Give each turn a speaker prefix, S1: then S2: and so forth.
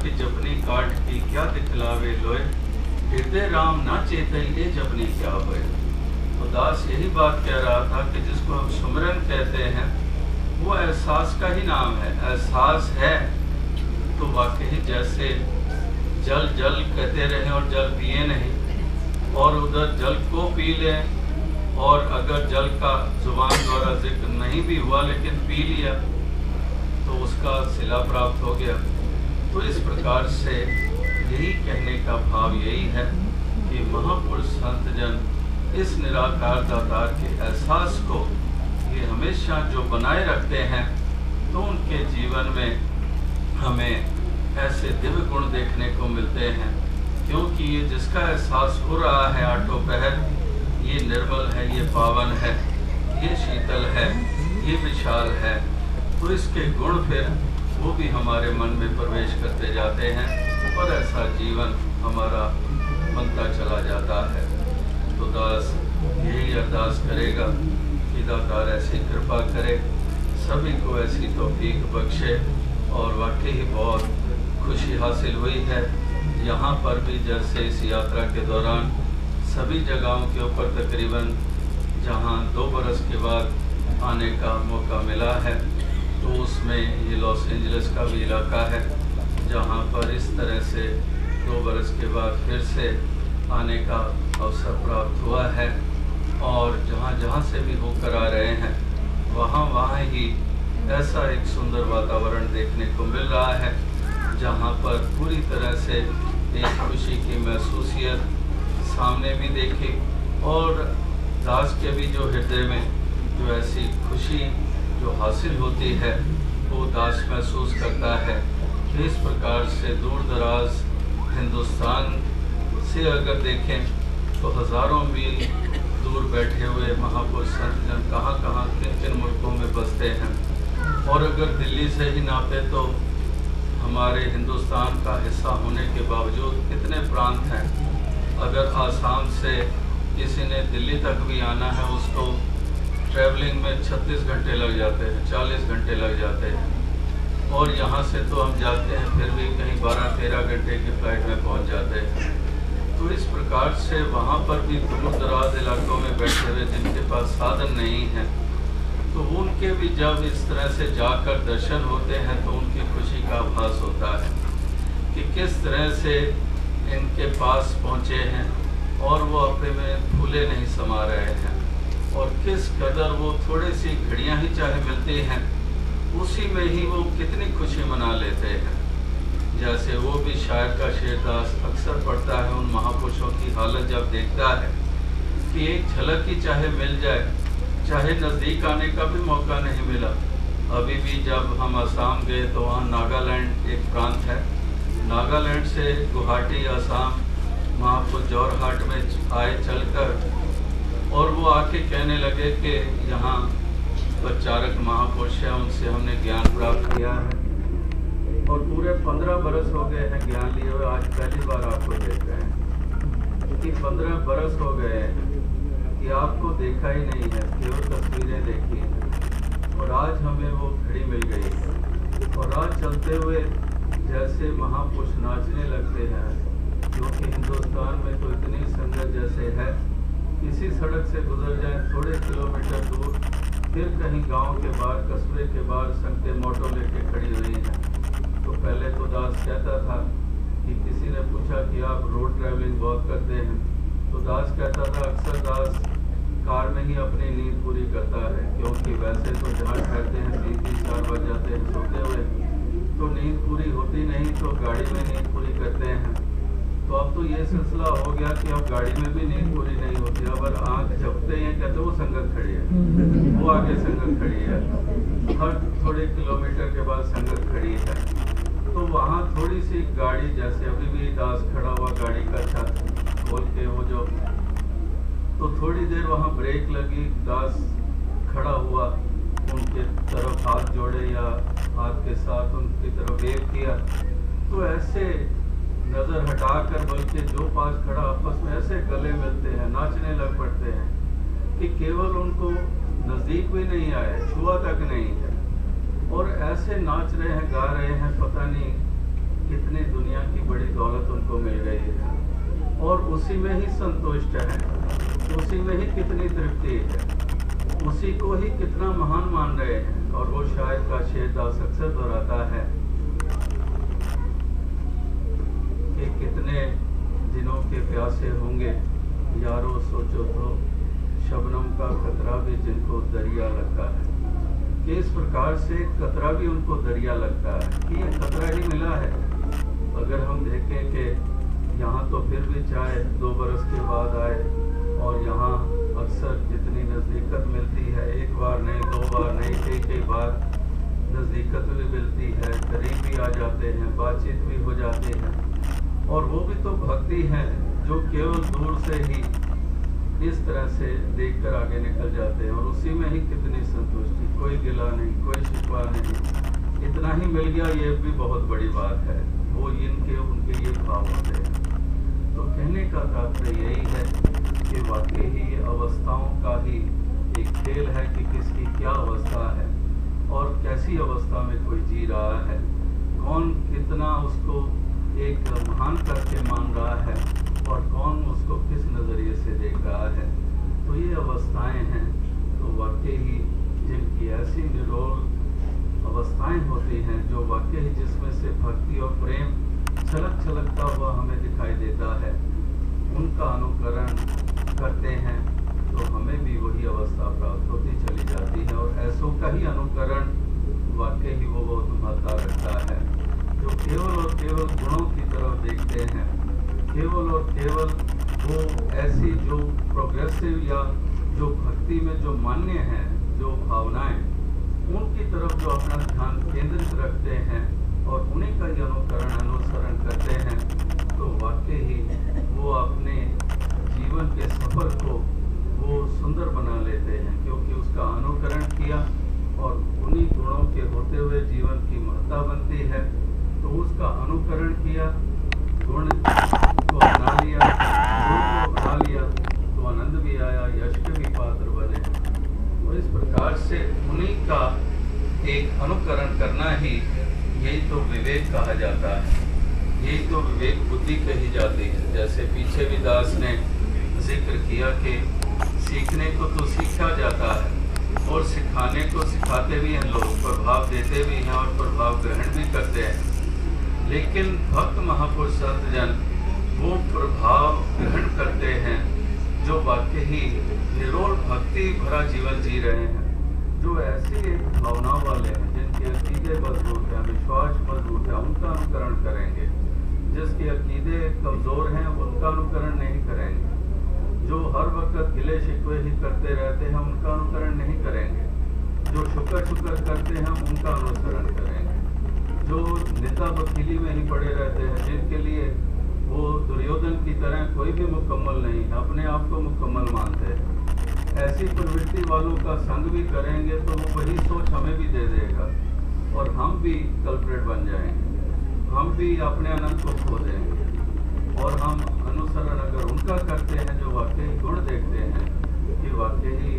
S1: कि जपनी काट की क्या दिखलावे लोए, हृदय राम ना चेतइए जपनी क्या होए। तो दास यही बात कह रहा था कि जिसको हम सुमिरन कहते हैं वो एहसास का ही नाम है। एहसास है तो वाकई जैसे जल जल कहते रहें और जल पिए नहीं, और उधर जल को पी लें, और अगर जल का जुबान द्वारा जिक्र नहीं भी हुआ लेकिन पी लिया तो उसका सिला प्राप्त हो गया। तो इस प्रकार से यही कहने का भाव यही है कि महापुरुष संत जन इस निराकार दातार के एहसास को ये हमेशा जो बनाए रखते हैं, तो उनके जीवन में हमें ऐसे दिव्य गुण देखने को मिलते हैं। क्योंकि ये जिसका एहसास हो रहा है आठों पहर, ये निर्मल है, ये पावन है, ये शीतल है, ये विशाल है, तो इसके गुण फिर वो भी हमारे मन में प्रवेश करते जाते हैं और ऐसा जीवन हमारा बनता चला जाता है। तो दास यही अरदास करेगा कि दातार ऐसी कृपा करे, सभी को ऐसी तौफीक बख्शे। और वाकई ही बहुत खुशी हासिल हुई है। यहाँ पर भी जैसे इस यात्रा के दौरान सभी जगहों के ऊपर तकरीबन जहाँ 2 बरस के बाद आने का मौका मिला है, तो उसमें ये लॉस एंजलिस का भी इलाका है जहाँ पर इस तरह से 2 बरस के बाद फिर से आने का अवसर प्राप्त हुआ है। और जहाँ जहाँ से भी होकर आ रहे हैं वहाँ ही ऐसा एक सुंदर वातावरण देखने को मिल रहा है जहाँ पर पूरी तरह से एक खुशी की महसूसियत सामने भी देखी, और दास के भी जो हृदय में जो ऐसी खुशी जो हासिल होती है वो दास महसूस करता है कि इस प्रकार से दूर दराज हिंदुस्तान से अगर देखें तो हज़ारों मील दूर बैठे हुए महापुरुष संत जन कहाँ कहाँ किन किन मुल्कों में बसते हैं। और अगर दिल्ली से ही नापे तो हमारे हिंदुस्तान का हिस्सा होने के बावजूद कितने प्रांत हैं। अगर आसाम से किसी ने दिल्ली तक भी आना है उसको ट्रैवलिंग में 36 घंटे लग जाते हैं, 40 घंटे लग जाते हैं। और यहाँ से तो हम जाते हैं फिर भी कहीं 12-13 घंटे की फ़्लाइट में पहुँच जाते हैं। तो इस प्रकार से वहाँ पर भी दूर दराज इलाकों में बैठे हुए जिनके पास साधन नहीं है, तो उनके भी जब इस तरह से जाकर दर्शन होते हैं तो उनकी खुशी का आभास होता है कि किस तरह से इनके पास पहुँचे हैं और वो अपने में फूले नहीं समा रहे हैं, और किस कदर वो थोड़ी सी घड़ियाँ ही चाहे मिलती हैं उसी में ही वो कितनी खुशी मना लेते हैं। जैसे वो भी शायर का शेर दास अक्सर पढ़ता है उन महापुरुषों की हालत जब देखता है कि एक झलक ही चाहे मिल जाए, चाहे नज़दीक आने का भी मौका नहीं मिला। अभी भी जब हम असम गए तो वहाँ नागालैंड एक प्रांत है, नागालैंड से गुवाहाटी असम महापुर जोरहाट में आए चलकर, और वो आके कहने लगे कि यहाँ प्रचारक महापुरुष हैं, उनसे हमने ज्ञान प्राप्त किया है और पूरे 15 बरस हो गए हैं ज्ञान लिए हुए, आज पहली बार आपको देख रहे हैं कि 15 बरस हो गए हैं कि आपको देखा ही नहीं है, केवल तस्वीरें देखी हैं। और आज हमें वो घड़ी मिल गई है और आज चलते हुए जैसे महापुरुष नाचने लगते हैं, क्योंकि हिंदुस्तान में तो इतनी संगत जैसे है, किसी सड़क से गुजर जाए थोड़े किलोमीटर दूर फिर कहीं गांव के बाहर कस्बे के बाहर संगतें मोटो लेके खड़ी हुई हैं। तो पहले तो दास कहता था कि किसी ने पूछा कि आप रोड ट्रैवलिंग बहुत करते हैं, तो दास कहता था अक्सर दास कार में ही अपनी नींद पूरी करता है, क्योंकि वैसे तो जहाँ ठहरते हैं 3-4 बज जाते हैं सोते हुए, तो नींद पूरी होती नहीं तो गाड़ी में नींद पूरी करते हैं। तो अब तो ये सिलसिला हो गया कि अब गाड़ी में भी नींद पूरी नहीं होती, अब आँख झपकते हैं कहते वो संगत खड़ी है, वो आगे संगत खड़ी है, हर थोड़े किलोमीटर के बाद संगत खड़ी है। तो वहाँ थोड़ी सी गाड़ी, जैसे अभी भी दास खड़ा हुआ गाड़ी का छत खोल के वो जो, तो थोड़ी देर वहाँ ब्रेक लगी, दास खड़ा हुआ, उनके तरफ हाथ जोड़े या हाथ के साथ उनकी तरफ वेव किया, तो ऐसे नज़र हटाकर बल्कि जो पास खड़ा आपस में ऐसे गले मिलते हैं, नाचने लग पड़ते हैं कि केवल उनको नज़दीक भी नहीं आए, छुआ तक नहीं है, और ऐसे नाच रहे हैं, गा रहे हैं, पता नहीं कितनी दुनिया और उसी में ही संतुष्ट है, उसी में ही कितनी तृप्ति है, उसी को ही कितना महान मान रहे हैं। और वो शायद का शेरदास अक्सर दोहराता है कि कितने दिनों के प्यासे होंगे यारो सोचो तो, शबनम का कतरा भी जिनको दरिया लगता है। कि इस प्रकार से कतरा भी उनको दरिया लगता है कि ये कतरा ही मिला है। अगर हम देखें कि यहाँ तो फिर भी चाहे 2 बरस के बाद आए, और यहाँ अक्सर जितनी नज़दीकत मिलती है, एक बार नहीं 2 बार नहीं कई बार नज़दीकत भी मिलती है, करीब भी आ जाते हैं, बातचीत भी हो जाती है। और वो भी तो भक्ति है जो केवल दूर से ही इस तरह से देखकर आगे निकल जाते हैं, और उसी में ही कितनी संतुष्टि, कोई गिला नहीं, कोई शिकवा नहीं, इतना ही मिल गया, ये भी बहुत बड़ी बात है। वो इनके उनके ये भाव होते हैं। तो कहने का तात्पर्य यही है कि वाकई ही ये अवस्थाओं का ही एक खेल है कि किसकी क्या अवस्था है और कैसी अवस्था में कोई जी रहा है, कौन कितना उसको एक महान करके मान रहा है और कौन उसको किस नज़रिए से देख रहा है। तो ये अवस्थाएं हैं, तो वाकई ही जिनकी ऐसी निरोल अवस्थाएं होती हैं, जो वाकई जिसमें से भक्ति और प्रेम छलकता हुआ हमें दिखाई देता है, उनका अनुकरण करते हैं तो हमें भी वही अवस्था प्राप्त होती चली जाती है। और ऐसों का ही अनुकरण वाकई ही वो बहुत महत्ता रखता है, जो केवल और केवल गुणों की तरफ देखते हैं, केवल और केवल वो ऐसी जो प्रोग्रेसिव या जो भक्ति में जो मान्य हैं, जो भावनाएं, उनकी तरफ जो अपना ध्यान केंद्रित रखते हैं और उन्हीं का ही अनुसरण करते हैं, तो वाकई ही वो अपने जीवन के सफर को वो सुंदर बना लेते हैं, क्योंकि उसका अनुकरण किया और उन्हीं गुणों के होते हुए जीवन की महत्ता बनती है। तो उसका अनुकरण किया, गुण को अपना लिया, गुण को अपना लिया तो आनंद भी आया, यश के भी पात्र बने। और इस प्रकार से उन्हीं का एक अनुकरण करना ही यही तो विवेक कहा जाता है, यही तो विवेक बुद्धि कही जाती है। जैसे पीछे भी दास ने जिक्र किया कि सीखने को तो सीखा जाता है और सिखाने को सिखाते भी हैं लोग, प्रभाव देते भी हैं और प्रभाव ग्रहण भी करते हैं। लेकिन भक्त महापुरुष संतजन वो प्रभाव ग्रहण करते हैं जो वाकई ही निरोल भक्ति भरा जीवन जी रहे हैं, जो ऐसे भावना वाले हैं जिनके अकीदे मजबूत हैं, विश्वास मजबूत है, उनका अनुकरण करेंगे। जिसके अकीदे कमज़ोर हैं उनका अनुकरण नहीं करेंगे। जो हर वक्त गिले शिकवे ही करते रहते हैं उनका अनुकरण नहीं करेंगे। जो शुक्र करते हैं उनका अनुसरण करेंगे। जो नेता वकीली में ही पड़े रहते हैं, जिनके लिए वो दुर्योधन की तरह कोई भी मुकम्मल नहीं है, अपने आप को मुकम्मल मानते हैं, ऐसी प्रवृत्ति वालों का संग भी करेंगे तो वो वही सोच हमें भी दे देगा और हम भी कल्प्रेट बन जाएंगे, हम भी अपने अनंत को खो देंगे। और हम अनुसरण अगर उनका करते हैं जो वाकई गुण देखते हैं कि वाकई